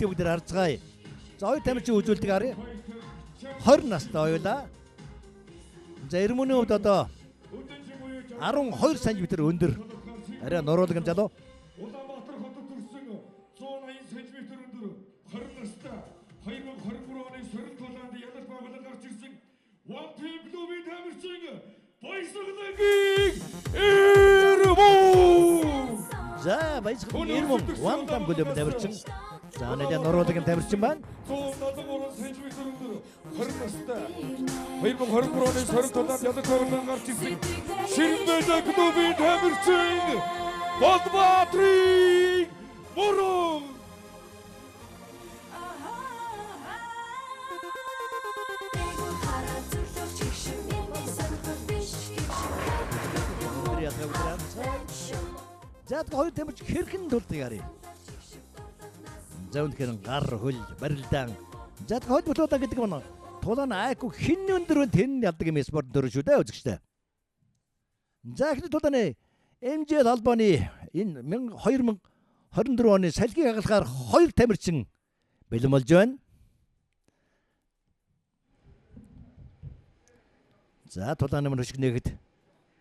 үзүүлэлтийг бүгд харцгаая. За хоёр тамирчин үзүүлэлтийг харъя. 20 настай хоёулаа. За Ирмөний хувьд одоо 12 см өндөр. Арай нуруулгын залуу. Улаанбаатар хотод төрсөн 180 см өндөр 20 настай 2023 оны сорилт тулаанд ялалт байгуулан гарч ирсэн One Team Blue-ийн тамирчин Баясгалангийн Ирмөн. За Баясгалангийн Ирмөн One Team Blue-ийн тамирчин. За нэлээд нуруулгын тамирчин байна. 173 см өндөр 20 настай 2023 оны сорилт тулаанд ялалт байгуулан гарч ирсэн Шинбэжэ клубын тамирчин Болбатрын Мурун. За хоёр тамирч хэрхэн тулдаг ярив. За үнэхээр гар хөл барилдаан. За хоёр бүлүүдаа гэдэг нь тулаан айку хин өндөр тэн ялдаг юм спорт төр шүү дээ үзэгчтэй. За ихний тулааны MJ холбооны энэ 2024 оны салхийг хагалахаар хоёр тамирчин бэлэн болж байна. За тулааны мөн хөшиг нэгэд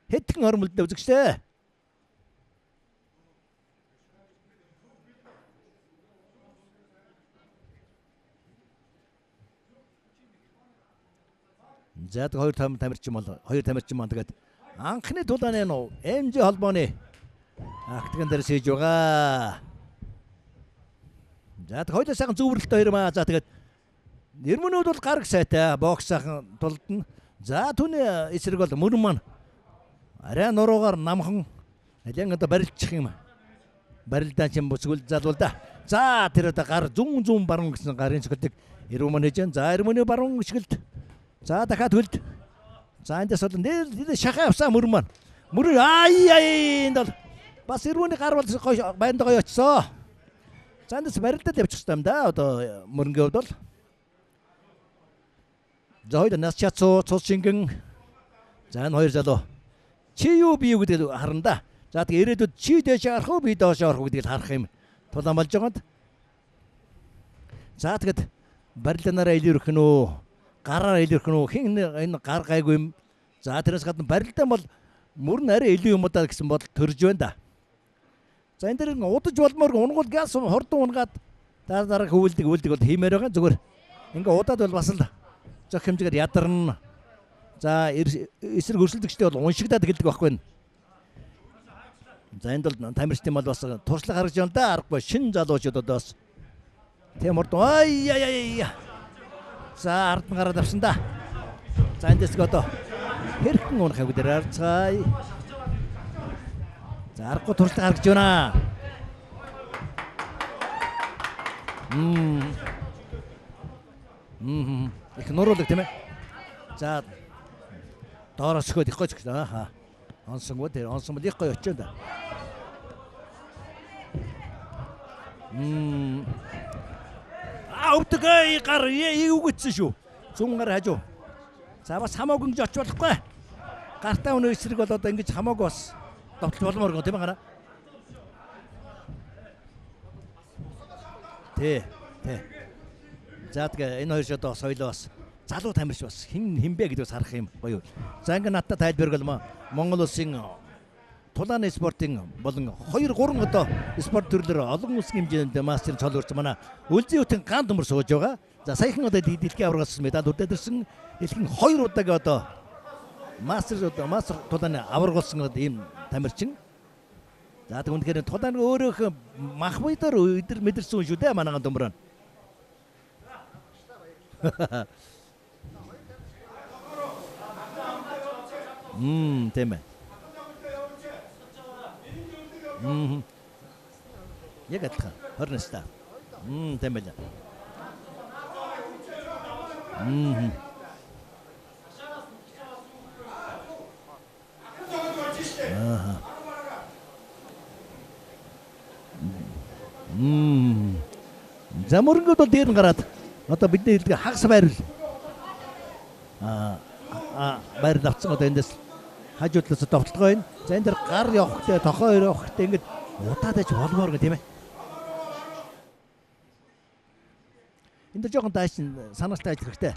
хэдхэн хормолтой үзэгчтэй. За хоёр тамирчин маань тэгээд анхны тулааны MJ холбооны актган дээр сэж байгаа. За хоёулаа сайхан зөвөрлөлтөй хоёр маа. За тэгээд Ирмөнүүд бол гараг сайтай бокс сайхан тулдна. За түүний эсрэг бол мөрөн маань арай нуруугаар намхан алин одоо барилчих юм. Барилдаан чинь бүсгүүл залвал да. За тэр одоо гар зүүн баруун гэсэн гарын шигэлдэг Ирмөн хийж байна. За Ирмөний баруун шигэлд. За дахиад хөлд. За эндээс бол нэр шахаа авсан мөрөн маань. Мөрөн энд бол бас Ирмөний гар бол гоё байранд гоё очсон. За эндээс барилдад явчих юм да. Одоо мөрөнгийн хувьд бол. За хоёр нас чацуу цус шингэн. За энэ хоёр залуу. Чи юу би юу гэдэг харна да. За тэгээ ирээдүйд чи дээш харах уу би доош харах уу гэдгийг харах юм. Тулаан болж байгаад. За тэгээд барилданаараа илэрх нь үү? Гараар илэрх нь үү? Хин энэ гар гайгүй юм. За тэрээс гадна барилдан бол мөрн арай илүү юм даа гэсэн бодол төрж байна да. За энэ дээр удаж болмоор унгуул газ хордон унгаад дараа хөвөлдөг бол хиймээр байгаа. Зүгээр ингээ удаад бол бас л зөх хэмжээгээр ядарна. За эсрэг өрсөлдөгчтэй бол уншигдаад гэлдэг байхгүй. За энд бол тамирчдын бол бас туршлага харж байна да. Аргагүй шин залуучууд одоос тийм урд ай. За ард нь гараад авсан да. За эндээс одоо хэрхэн унах вэ дээр харцгаая. За аргагүй туршлага харж байна. Их нуруулаг тийм ээ. За доороос өгөөд их гоё ч гэсэн аа. Онсонгоо тэр онсон бол их гоё очиод да. Өвдгэй гар эвгүцсэн шүү. Зүүн гар хажуу. За бас хамаагүй гэж оч болохгүй. Гартаа өнөө эсрэг бол одоо ингэж хамаагүй бас довтлох болмоор гоо тийм ээ гараа. Тэ. За тэгээ энэ хоёр шодоо соёлоо бас залуу тамирч бас хинбэ гэдгээс харах юм гоё. За ингээ надтай тайлбарвал Монгол улсын тулааны спортын болон 2-3 одоо спорт төрлөөр олон улсын хэмжээнд мастер цолгорч манай Үлзий хотын ган төмөр сууж байгаа. За саяхан одоо дэлхийн аврагаас медаль үрдээдэрсэн дэлхийн 2 удаагийн одоо мастер тулааны аврагуулсан ийм тамирчин. За тэг үнэхээр тулааны өөрөөх мах буйдаар мэдэрсэн шүү дээ манай ган төмөр. Тийм ээ. Яг адилхан 20 настай. Тийм ээ. За мөрөнгөд бол дээр нь гараад одоо бидний хэлдэг хагас байрал байрал авцсан одоо эндээс хажуудлаас довтлогоо байна. За энэ дэр гар явахтай тохоо явахтай ингэж удаад аж болмоор гэх тийм ээ. Энд жоохон дааш санаастай ажил хэрэгтэй.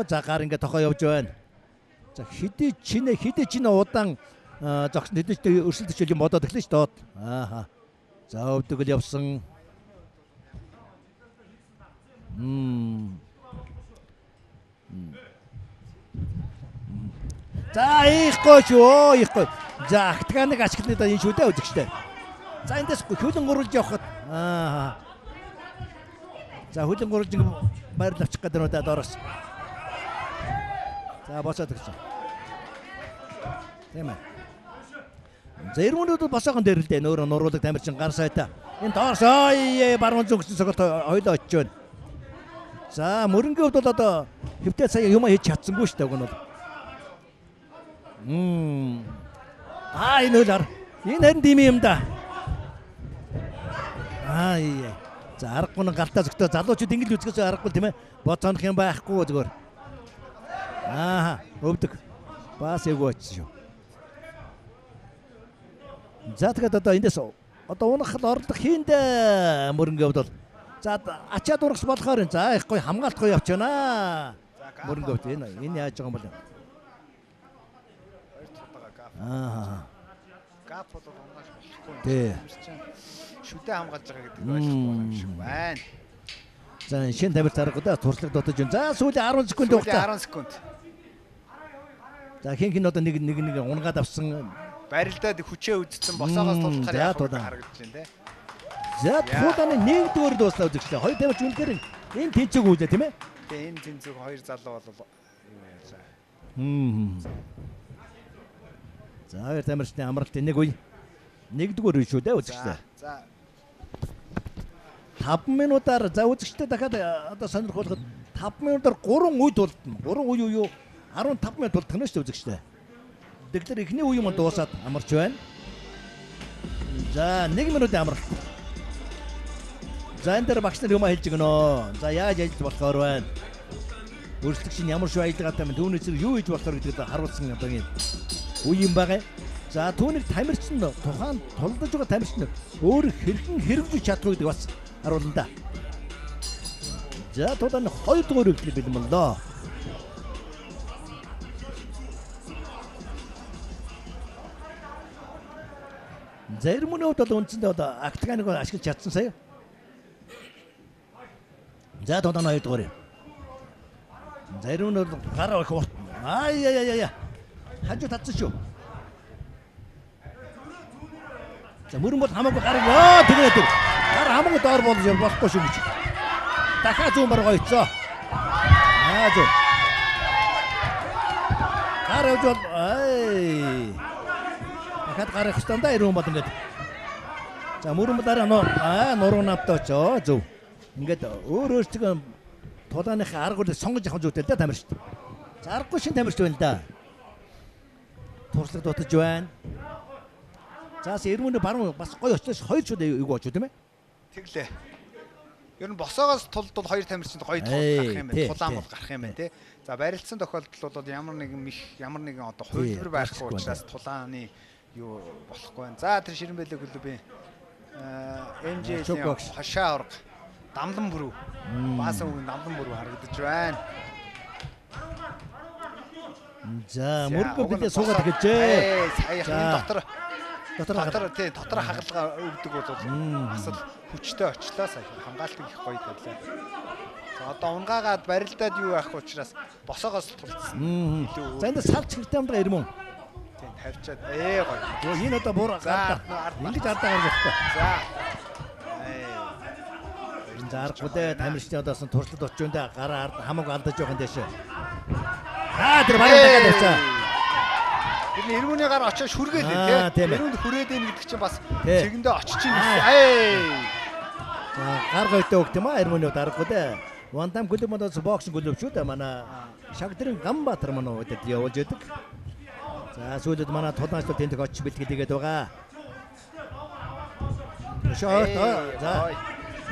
За гар ингээ тохоо явж байна. За хэдий чинэ удаан зогсон хэдий ч өрсөлдөж юм бодоод эхлэв ш доод. Ааха. За өвдөг л явсан. За ихгүй шүү. За актганыг ашиглаад энэ шүү дээ үзэгчтэй. За эндээс хөлн гурвалж явахад за хөлн гурвалж байр авчих гэдэг нь доороос. За босоод ирсэн. Тийм ээ. За эрмөнүүд босоогон дээр л дээ нөөрэ нуруулаг тамирчин гар сайта. Энэ доорс баруун зүг гэсэн согт хоёлоо очиж байна. За мөрөнгийн хувьд бол одоо хэвтээ сая юм хийж чадсангүй шүү дээ уг нь бол. Энэ хөлөр. Энэ харин дими юм да. За аргагүй нь галтаа зөктөө залуучууд ингэж үзэхээс аргагүй тийм ээ. Бодсонох юм байхгүй зүгээр. Өвдөг. Бас эвгүй очсон шүү. За тэгээд одоо эндээс одоо унахад орлох хийндэ мөрөнгө хувьд бол. За ачаад урагш болохоор за их гоё хамгаалтгүй явчихна. Мөрөнгө хувьд энэ яаж байгаа юм бол. Гап бол унгаж болохгүй. Тий. Шүдэ хамгаалж байгаа гэдэг ойлгохгүй юм шиг байна. За шинэ тамир зарахгүй да туршлага дотож байна. За сүүлийн 10 секунд хугацаа. 10 секунд. За хин одоо нэг унгаад авсан. Барилдаад хүчээ үдцсэн босоогоос тулахаар харагдаж байна те. За тууданы нэгдүгээр дуусна үзэгчлээ. Хоёр тамирч үнэхээр энэ тэнцэг үйлээ тийм ээ. Тэгээ энэ тэнцэг хоёр залуу бол юу яа. За хоёр тамирчны амралт нэг үе. Нэгдүгээр үе шүү дээ үзэгчлээ. За 5 минутаар за үзэгчтэй дахиад одоо сонирхолтой 5 минутаар 3 үе тулдна. 3 үе юу 15 минут тулдах нь шүү дээ үзэгчтэй. Тэгэхээр эхний үе юм дуусаад амарч байна. За 1 минутын амралт. За энэ дээр багш нар юм хэлж гэнэ. За яаж ажиллаж болохоор байна. Өөрсдөө чинь ямар шүү ажиллагаатай юм түүнээс юу хийж болохоор гэдгийг харуулсан одоо юм үе юм байгаа. За түүнийг тамирчин тухайн тулдаж байгаа тамирчин өөр хэрхэн хэрэгжүүлж чадах гэдэг бас харуулна да. За тулааны 2 дугаар үеийг бэлмэлээ. Зэрмөнүүд бол үндсэндээ одоо актганыг ашиглаж чадсан сая. За тулааны 2 дугаар. Зэрмөнүүд гараа их урт. Хажуу татсан шүү. За мөрөн бол хамаагүй гараа тэгээд гар хамаагүй доор болж болохгүй шүү гэж. Дахиад зүүн баргаа ицөө. Зүү. Гар явж бол дахиад гар их станда ирүүн бол ингээд. За мөрөн бол дараа нуруу навтаа очоо зөв. Ингээд өөртөө тулааныхаа аргуудыг сонгож авах зүйтэй л да тамирч. За аргагүй шин тамирч байна л да. Туршлага дутаж байна. За эрмөнө баруун бас гоё очиж хоёр шууд эйгүү очоо тийм ээ. Тэглээ. Ер нь босоогоос тулд бол хоёр тамирчинд гоё гарах юм байна. Тулаан бол гарах юм байна те. За барилдсан тохиолдол бол ямар нэгэн одоо хувилбар байхгүй учраас тулааны юу болохгүй байна. За тэр ширэн бэлэг клубын MJ-ийн хашаа ураг дамлан бүрүү. Баасан үгийн дамлан бүрүү харагдаж байна. За мөргө бэлээ суугаад гэжээ. Сая дотор хагалгаа өгдөг бол бас л хүчтэй очлоо сая хамгаалтыг их гоё тавилаа. За одоо унгаагаад барилдаад юу яах учраас босоогоос тулцсан. За энэ салч хэрэгтэй юм да ирмэн. Тийм тавьчаад гоё. Энэ одоо буур гардаа. Ингэж ардаа гаргах хэрэгтэй. За. Энэ заргуудаа тамирчны одоосон туршлага очиж өндөө гараа хамаагүй алдаж байгаа юм дэшээ. Тэр баруун дахиад явцаа. Тэр эрмөний гар очиж шүргээл тий. Эрмөнд хүрээд ийн гэдэг чинь бас чигэндээ очиж ийн. За гар гойтой өгт юм аа эрмөний дарахгүй дээ. Вантам клуб модос боксинг клуб шүү дээ. Манай Шагдрын Ганбаатар манай удаад явуулж яадаг. За сүүлд манай тулаанч тэндэг очиж бэлтгэлээгээд байгаа. Шот за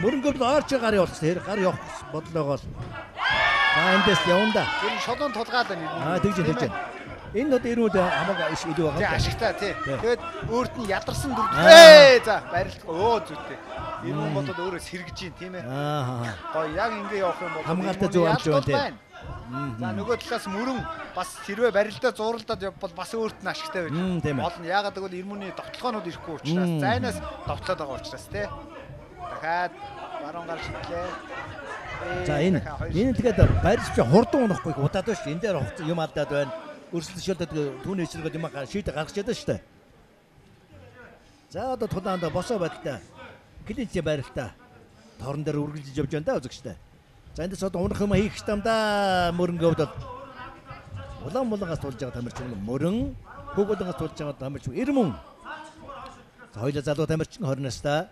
мөрөнгөд орч гар явуулсан. Тэр гар явах бодлогоо. За эндээс явна да. Тэр шолон тулгаад байна. Тэгж. Энэ одоо ирүүд хамаагүй иш илүү байгаа. Тий ашигтай тий. Тэгээд өөрт нь ядарсан дүр. За барилдахгүй зүйтэй. Ирмэн болоод өөрөө сэргэж гин тийм ээ. Гоё яг ингэ явах юм бол хамгаалалтаа зөв амж байна тийм. За нөгөө талаас мөрөн бас хэрвээ барилдаа зууралдаад явбал бас өөрт нь ашигтай байж. Болно ягаад гэвэл Ирмүний довтлогоонууд ирэхгүй учраас зайнаас довтлоод байгаа учраас тий. Дахиад баруун гар шидлээ. За энэ тэгээд барьж хурдан унахгүй удаад байна шүү. Энд дээр юм алдаад байна. Өрсөлдөшөлдөд түүний эсрэгэл юм шийдэ гаргаж чадсан шүү дээ. За одоо тулаанд босоо байдалтай. Клинчийн байралтай. Торон дээр үргэлжлэж явж байна да үзэгчтэй. За эндээс одоо унах юм хийх юм да мөрөнгө өвд улаан тулж байгаа тамирчин мөрөн хөгөлөнгөөс тулж байгаа тамирчин Ирмэн. За хоёулаа залуу тамирчин 20 настай.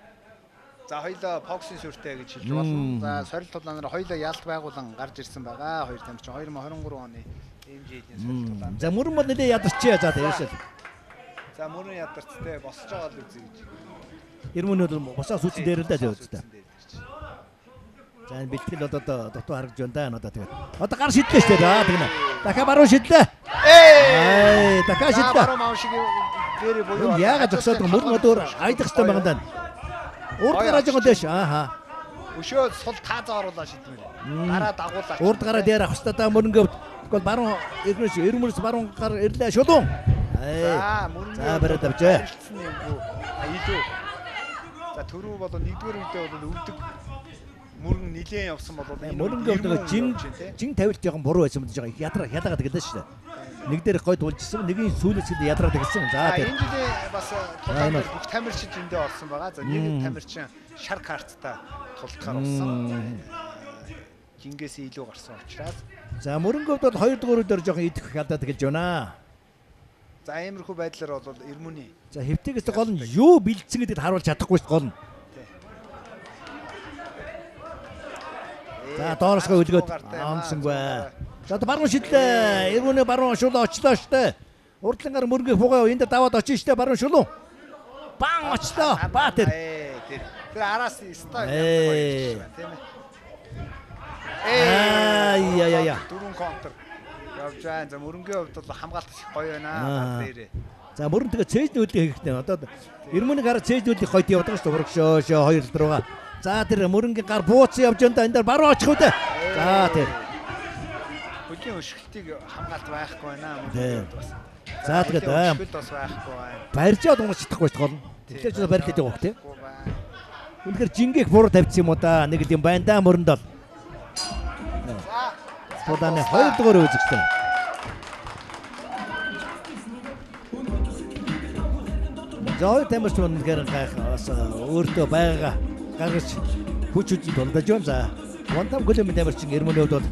За хоёулаа боксын сүртэй гэж хэлж болно. За сорилт тулаанаар хоёулаа ялт байгуулан гарч ирсэн байгаа. Хоёр тамирчин 2023 оны хэмжээний сорилт тулаан. За мөрөн бол нэлээ ядарчээ за тэрээс. За мөрөн ядарчтэй босч байгаа л үзье гэж. Ирмэн бол босоо сүлжээ дээр л дээ үзтээ. За энэ бэлтгэл одоо дутуу харагдж байна да одоо тэгээд. Одоо гар шидлээ шүү дээ. За тэгнэ. Дахиад баруун шидлээ. Дахиад шидлээ. Баруун мав шиг дээрээ буюу. Яагаад зогсоод мөрөн одоо айдах хэрэгтэй байгаа даа. Урд гараж байгаа дэш. Өшөө сул таазаа оруулаа шидмээр. Гараа дагуулаа. Урд гараа дээр авах хэрэгтэй да мөрөнгөө. Тэгвэл баруун Ирмэнс баруун гар ирлээ шулуун. За мөрөнгөө. За бараад авчаа. Илүү. За түрүү бол нэгдүгээр үедээ бол өвдөг мөрөн нилээн явсан бол мөрөнгөө нөгөө жин тавилт жоохон буруу байсан юм жоо ядаргаад гэлээ шүү дээ. Нэг дээр гой тулжсэн, нэгийн сүүлээс ядраад гэлсэн. За энэ жилээ бас бүх тамирчид эндээ орсон байгаа. За нэг тамирчин шар карттай тулдахаар болсон. Жингээс илүү гарсан учраас. За мөрөнгөөд бол 2 дугаар өдөр жоохон идэх хадаад гэлж байна. За иймэрхүү байдлаар бол Ирмүний. За хэвтээс гол нь юу бэлдсэн гэдэгт харуулж чадахгүй шүү гол нь. За доорсгоо үлгөөд онсонгүй. За баруун шидлээ. Ирмүний баруун шулуу очлоо штэ. Урдлангаар мөрөнгө фугаа энд даваад очиж штэ баруун шулуу. Бан очлоо. Ба тэр. Тэр араас стайл тийм ээ. Яа. Дөрвөн контр явж байна. За мөрөнгөний хувьд бол хамгаалт их гоё байна. Дээрээ. За мөрөн тэгээ цээжний үдлийг хийхдээ одоо Ирмүний гараа цээжний үдлийг хойд явдаг шүү урагшоо хоёр л руугаа. За тэр мөрөнгийн гар бууцсан явж байгаа энэ дээр баруун очих үү дээ. За тэр. Хөдлийн өшгөлтийг хамгаалт байхгүй байна. За тэгээд өшгөлт бас байхгүй байна. Барьжаад унаж чадахгүй шүү гол нь. Тэгэхээр ч барилт гэдэг үг тийм. Үнэхээр жингээх буруу тавьчихсан юм уу да. Нэг л юм байна да мөрөнд бол. Тулааны 2 дугаар үзэгчтэй. Зоо тамирч үнэхээр гайхаас өөртөө байгаа гаргаж хүч үзэн тулдаж байна. За Вантам Гүлэмийн тамирчин Ирмүний хувьд бол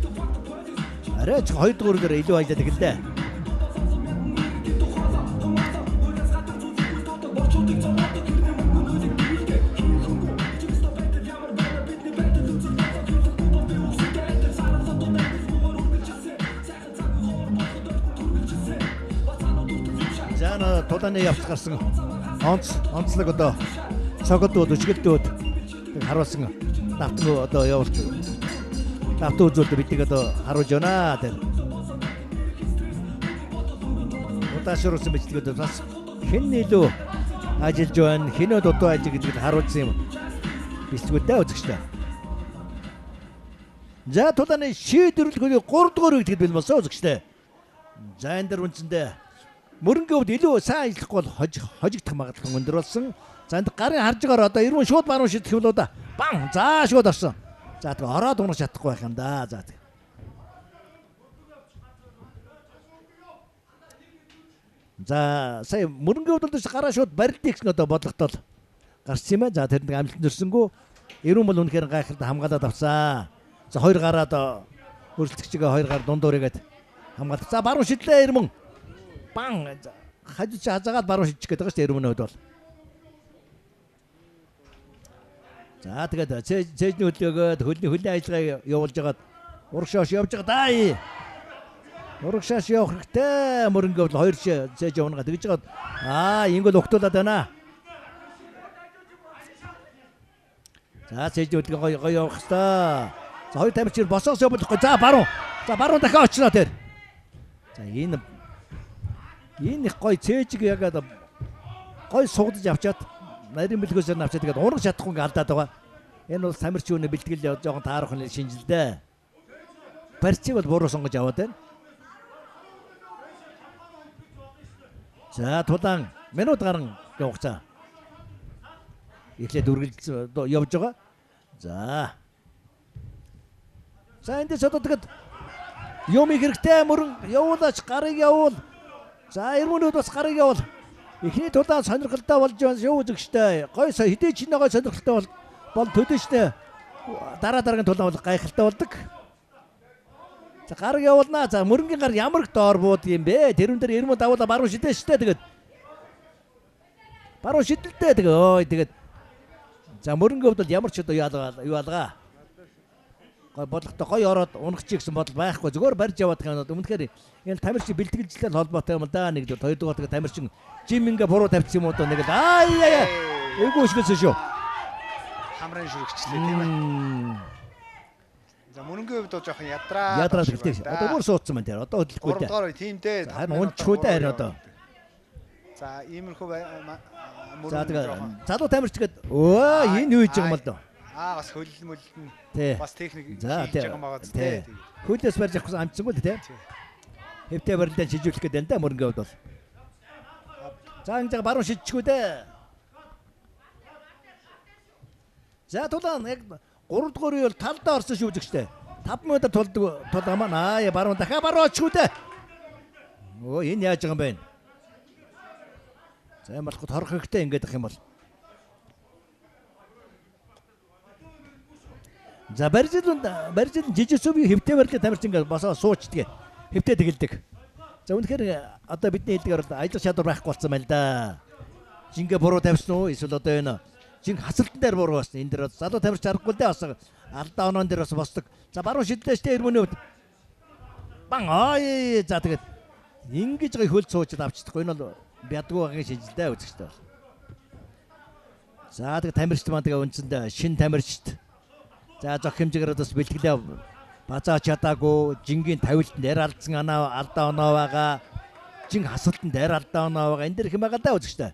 арай ч 2 дугаар дээр илүү ажилладаг л дээ. За тулааны явц гарсан онцлог одоо цогтууд өчгөлтүүд харуулсан давтан одоо явуулт давтан үзүүлэлт биднийг одоо харуулж байна тэр удаашруулсан бичлэгээр бас хэн илүү ажиллаж байна хинөө дутуу ажил гэдгийг харуулсан юм бичлэгүүдээ үзэгчтэй. За тулааны шийдвэрлэхүүний 3 дугаар үед бэлмэлсэн үзэгчтэй. За энэ дэр үнцэндээ мөрөнгөө илүү сайн ажиллахгүй бол хожигдох магадлал өндөр болсон. За энэ гарын харж байгаа одоо Ирмэн шууд баруун шидэх юм л да. Бан за шууд орсон. За тэгээ ороод унах чадахгүй байх юм да. За тэгээ. За сая мөрөнгөө бол гараа шууд барилтыг гэсэн одоо бодлоготол гарсан юм байна. За тэрэнд амжилт нэрсэнгүү Ирмэн бол үнэхээр гайхалтай хамгаалаад авсан. За хоёр гараа одоо өрсөлдөгчгээ хоёр гар дундуурыгээд хамгаалт. За баруун шидлээ Ирмэн. Бан хажиж хазаагаад баруун шидчих гээд байгаа шүү дээ Ирмэний хувьд бол. За тэгээд цээжний хөдөлгөөгөөд хөлийн ажиллагаа явуулж байгаад урагшааш явж байгаа даа. Урагшааш явах хэрэгтэй мөрөнгөө бол хоёр цээж явна гэж байгаа. Ингл угтуулаад байна. За цээжний хөдөлгөөн гоё явах хэрэгтэй. За хоёр тамирчин босоос явуулахгүй. За баруун дахиад очлоо тэр. За энэ их гоё цээжиг ягаад гоё сугдаж авчаад нарийн бэлгөөсөр навчаад тэгээд ураг чадахгүй ингээ алдаад байгаа. Энэ бол тамирчны бэлтгэл жоохон таарах шинжилдэ. Барьцыг бол буруу сонгож аваад байна. За тулаан минут гарan хугацаа. Эхлээд үргэлж явж байгаа. За эндээс одоо тэгээд юм хэрэгтэй мөрөн явуулаач гарыг явуул. За 90 минут бас гарыг явуул. Эхний тулаан сонирхолтой болж байна шүү үзэгчтэй. Гой хідээч нэг гой сонирхолтой бол төдөөштэй. Дараагийн тулаан бол гайхалтай болдог. За гарыг явуулнаа. За мөрөнгийн гар ямар их доор бууд юм бэ? Тэрүүн дээр 90 минут давуулаа баруун шидэж штэ тэгээд. Баруун шидэлтэй тэгээд за мөрөнгө хувьд бол ямар ч одоо юу алгаа. Гой бодлоготой гой ороод унахчих гэсэн бодол байхгүй. Зүгээр барьж яваад байгаа нь өмнөхөр энэ тамирчин бэлтгэлжлэл холбоотой юм да. Нэгдүгээр хоёрдугаар тэгээд тамирчин жим ингээ буруу тавьчих юм уу нэг л эйгүү шигсэн шүү. Хамрын шүргчлээ тийм ээ. За мөрөнгөө хувьд бол жоохон ядраа хэлдэг. Одоо бүр суудсан байна тэр. Одоо хөдөлгөхгүй дээ. 3 дугаар тийм дээ. Харин унчгүй дээ харин одоо. За иймэрхүү мөрөнгө. За тэгээд залуу тамирч гээд энэ юу хийж байгаа юм бол доо. Бас хөлмөл нь бас техник хийж байгаа байгаа зү дээ. Хөлөөс барьж авахгүй амжсангүй л тий. Хэвтэй барилдаа шижүүлэх гээд байна да мөрөнгөө хувьд бол. За энэ баруун шидчихгүй дээ. За тулаан яг 3 дугаар үеэл талдаа орсон шүү үзэгчтэй. 5 минутаар тулдаг маань баруун дахиад баруун очгүй дээ. Энэ яаж байгаа юм бэ? За юм болохгүй торох хэрэгтэй ингээд ах юм бол. За барьжил жижигсүби хэвтэй барилга тамирчин ингээд босоо суучдаг. Хэвтэй тэгэлдэг. За үнэхээр одоо бидний хэлдгээр ажил чадвар байхгүй болсон байна л да. Жингээ буруу тавьсан уу? Эсвэл одоо энэ жин хасалтан дээр буруу болсон. Энэ дээр залуу тамирч харахгүй л дээ бас алдаа оноон дээр бас босдог. За баруун шидлээштэй 90 минут. Бан за тэгээд ингэж гой хөл цуучд авчихдаггүй. Энэ бол бядгүй багын шинжилдэ үзэгчтэй бол. За тэгээд тамирчд маань тэгээ үндсэндээ шин тамирчд. За зөх хэмжээгээр бас бэлтгэлээ базаа чадаагүй, жингийн тавилтанд эр алдсан алдаа оноо байгаа. Жин хасалтанд эр алдаа оноо байгаа. Энэ дэр хэм байгаа даа үзэгчтэй.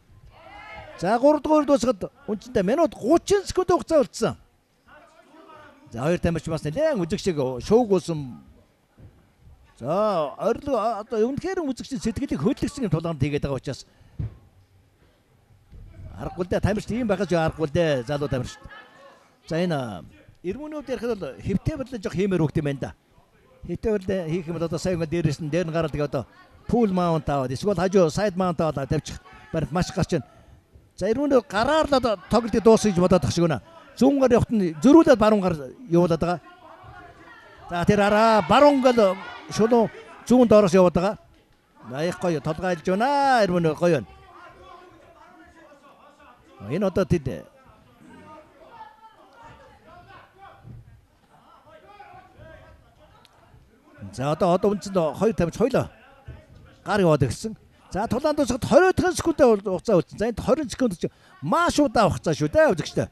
За 3 дугаар дуусахад үндсэндээ минут 30 секунд хугацаа үлдсэн. За хоёр тамирч бас нэлээд үзэгчийг шуугуулсан. За орилго одоо үнэхээр үзэгчийн сэтгэлийг хөдөлгсөн юм тулгаанд хийгээд байгаа учраас аргагүй дээ тамирч ийм байхаж аргагүй дээ залуу тамирч. За энэ 90 минут ярих бол хэвтэй бодлоо жоох хиймээр хөгт юм байна да. Хэвтэй бодлоо хийх юм бол одоо сая дээрээс нь дээр нь гараад тэгээ одоо пул маунт аваад эсвэл хажуу сайд маунт аваад тавьчих баримт маш гарч байна. За 90 минут гараар л одоо тоглолтыг дуусгах гэж бодоод тах шиг байна. Зүүн гар явахт нь зөрүүлээд баруун гар явуулаад байгаа. За тэр араа баруун гал шулуун зүүн доороос яваад байгаа. Аяах гоё толгойлж байна. 90 минут гоё байна. Энэ одоо тэд за одоо үнцэнд 2 тамирч хоёлоо гар яваад гисэн. За тулаан дуусахад 20 секунд хугацаа үлдсэн. За энд 20 секунд чи маш удаан хугацаа шүү дээ үзэгчтэй.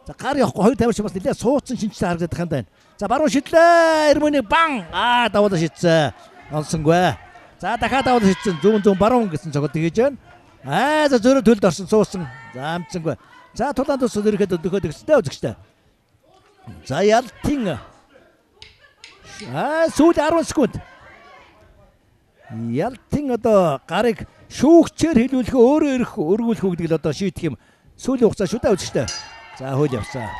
За гар явахгүй 2 тамирч бас нэлээд суудсан шинжтэй харагдах юм байна. За баруун шидлээ 90 минут бан давуулаа шидсэн. Онсонгүй. За дахиад давуулаа шидсэн. Зүүн баруун гэсэн цогт хийж байна. За зөрөө төлд орсон суусан. За амцсангүй. За тулаан дуусах ирэхэд дөхөд гистэй үзэгчтэй. За ялтын сүүл 10 секунд. Ялтын одоо гарыг шүүгчээр хилүүлэх өөрөө ирэх өргүүлэх гэдэг л одоо шийдэх юм. Сүүлийн хугацаа шүү дээ үзэгчтэй. За хөл явсан.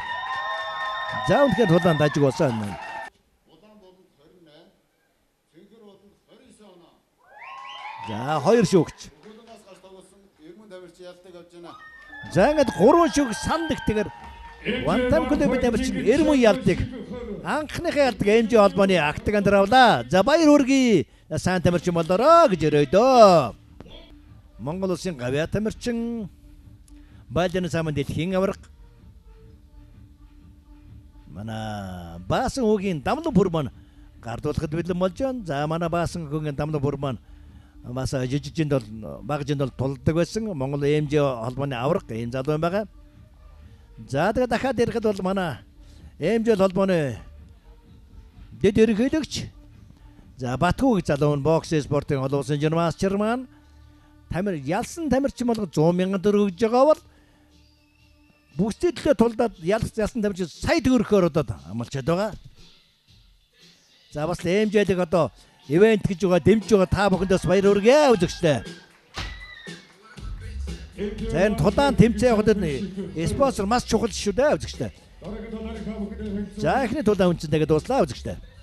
За үнэхээр тулаан дажиг болсон. Улаан болон 28, Цэнхэр болон 29 оноо. За хоёр шүүгч. Хөлнөөс гарч тоглосон 90 тамирч ялтыг авч байна. За ингээд 3 шүүгч санд ихтэйгээр Вантам клубын тамирчин 90 ялтыг анхныхаа ялтыг МЖ холбооны актыг андраавлаа. За баяр хүргэе. Сайн тамирчин болоорой гэж өрөөдөө. Монгол улсын гавьяа тамирчин Байлданы самын дэлхийн аварга манай Баасан хүүгийн дамлан бүр маань гардуулахад бэлэн болж байна. За манай Баасан хүүгийн дамлан бүр маань бас жижигчэнд бол багжинд бол тулдаг байсан. Монгол МЖ холбооны аварга энэ залуу байгаа. За тэгээд дахиад ирэхэд бол манай МЖ холбооны дэд ерөнхийлөгч за Батгүй залуу нь бокс спортын олон улсын журмастер маань ялсан тамирчин болго 100,000 төгрөг өгж байгаа бол Бүгдийн төлөө тулдаад ялсан дамжиж сая төгрөгөөр одоо амлчаад байгаа. За бас МЖ-ийг одоо ивент гэж байгаа дэмжиж байгаа та бүхэндээс баяр хүргэе үзэгчдээ. За энэ тулаан тэмцээн явахад спонсор маш чухал шүү дээ үзэгчдээ. За эхний тулаан үнцэн тэгээд дуслаа үзэгчдээ.